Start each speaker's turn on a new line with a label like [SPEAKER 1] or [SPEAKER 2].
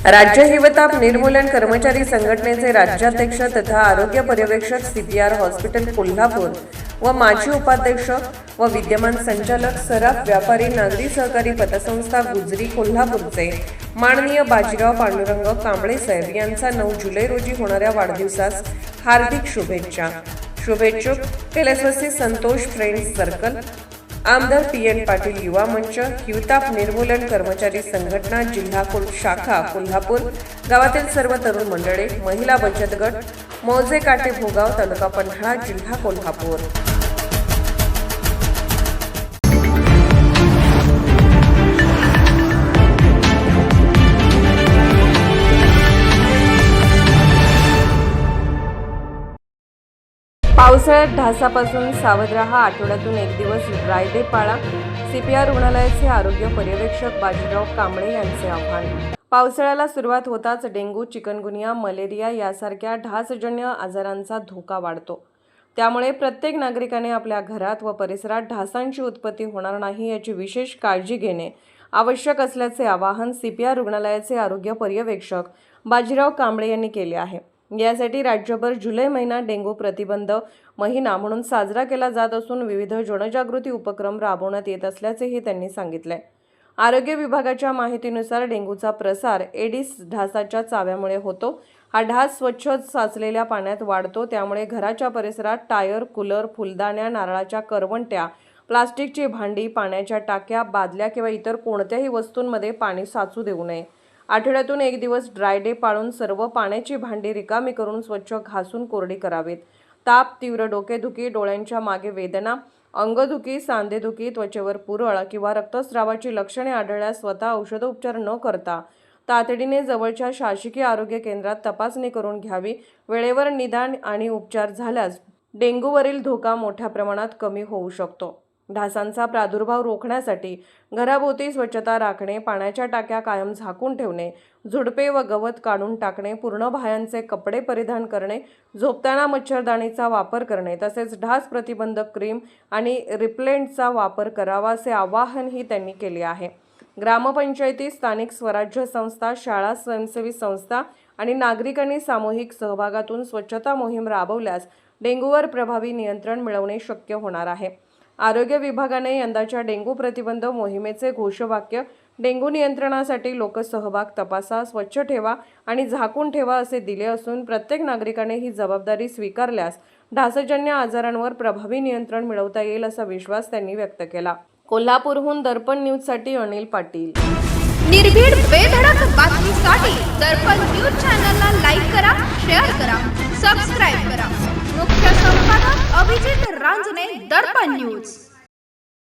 [SPEAKER 1] राज्य हिवताप निर्मूलन कर्मचारी संघटनेचे राज्याध्यक्ष तथा आरोग्य पर्यवेक्षक CPR हॉस्पिटल कोल्हापूर व माजी उपाध्यक्ष व विद्यमान संचालक सराफ व्यापारी नागरी सहकारी पतसंस्था गुजरी कोल्हापूरचे माननीय बाजीराव पांडुरंग कांबळे साहेब यांचा 9 जुलै रोजी होणाऱ्या वाढदिवसास हार्दिक शुभेच्छा. शुभेच्छुक LSC संतोष फ्रेंड्स सर्कल, आमदार PN पाटील युवा मंच, हिवताप निर्मूलन कर्मचारी संघटना जिल्हा शाखा कोल्हापूर, गावातील सर्व तरुण मंडळे, महिला बचत गट, मौजे काटे भोगाव तालुका पन्हाळा जिल्हा कोल्हापूर. पावसाळ्यात ढासापासून सावध राहा. आठवड्यातून एक दिवस ड्राय डे पाळा. CPR रुग्णालयाचे आरोग्य पर्यवेक्षक बाजीराव कांबळे यांचे आव्हान. पावसाळ्याला सुरुवात होताच डेंग्यू, चिकनगुनिया, मलेरिया यासारख्या ढासजन्य आजारांचा धोका वाढतो. त्यामुळे प्रत्येक नागरिकाने आपल्या घरात व परिसरात ढासांची उत्पत्ती होणार नाही याची विशेष काळजी घेणे आवश्यक असल्याचे आवाहन CPR रुग्णालयाचे आरोग्य पर्यवेक्षक बाजीराव कांबळे यांनी केले आहे. यासाठी राज्यभर जुलै महिना डेंग्यू प्रतिबंध महिना म्हणून साजरा केला जात असून विविध जनजागृती उपक्रम राबवण्यात येत असल्याचेही त्यांनी सांगितले. आरोग्य विभागाच्या माहितीनुसार डेंग्यूचा प्रसार एडिस ढासाच्या चाव्यामुळे होतो. हा ढास स्वच्छ साचलेल्या पाण्यात वाढतो. त्यामुळे घराच्या परिसरात टायर, कूलर, फुलदाण्या, नारळाच्या करवंट्या, प्लास्टिकची भांडी, पाण्याच्या टाक्या, बादल्या किंवा इतर कोणत्याही वस्तूंमध्ये पाणी साचू देऊ नये. आठवड्यातून एक दिवस ड्राय डे पाळून सर्व पाण्याची भांडी रिकामी करून स्वच्छ घासून कोरडी करावीत. ताप, तीव्र डोकेदुखी, डोळ्यांच्या मागे वेदना, अंगदुखी, सांधेदुखी, त्वचेवर पुरळ किंवा रक्तस्रावाची लक्षणे आढळल्यास स्वतः औषधोपचार न करता तातडीने जवळच्या शासकीय आरोग्य केंद्रात तपासणी करून घ्यावी. वेळेवर निदान आणि उपचार झाल्यास डेंग्यूवरील धोका मोठ्या प्रमाणात कमी होऊ शकतो. ढासांचा प्रादुर्भाव रोखण्यासाठी घराभोवती स्वच्छता राखणे, पाण्याच्या टाक्या कायम झाकून ठेवणे, झुडपे व गवत काढून टाकणे, पूर्ण बाह्यांचे कपडे परिधान करणे, झोपताना मच्छरदाणीचा वापर करणे तसेच ढास प्रतिबंधक क्रीम आणि रिपेलेंटचा वापर करावा असे आवाहनही त्यांनी केले आहे. ग्रामपंचायती, स्थानिक स्वराज्य संस्था, शाळा, स्वयंसेवी संस्था आणि नागरिकांनी सामूहिक सहभागातून स्वच्छता मोहीम राबवल्यास डेंग्यूवर प्रभावी नियंत्रण मिळवणे शक्य होणार आहे. आरोग्य विभागाने यंदाच्या डेंग्यू प्रतिबंध मोहिमेचे घोषवाक्य डेंग्यू नियंत्रणासाठी लोकसहभाग तपासा, स्वच्छ ठेवा आणि झाकून ठेवा असे दिले असून प्रत्येक नागरिकाने ही जबाबदारी स्वीकारल्यास ढासजन्य आजारांवर प्रभावी नियंत्रण मिळवता येईल असा विश्वास त्यांनी व्यक्त केला. कोल्हापूरहून दर्पण न्यूजसाठी अनिल पाटील.
[SPEAKER 2] निर्भीड बेधडक बातमीसाठी दर्पण न्यूज चॅनलला लाईक करा, शेअर करा, सबस्क्राईब करा. मुख्य संपादक अभिजित रांजणे, दर्पण न्यूज.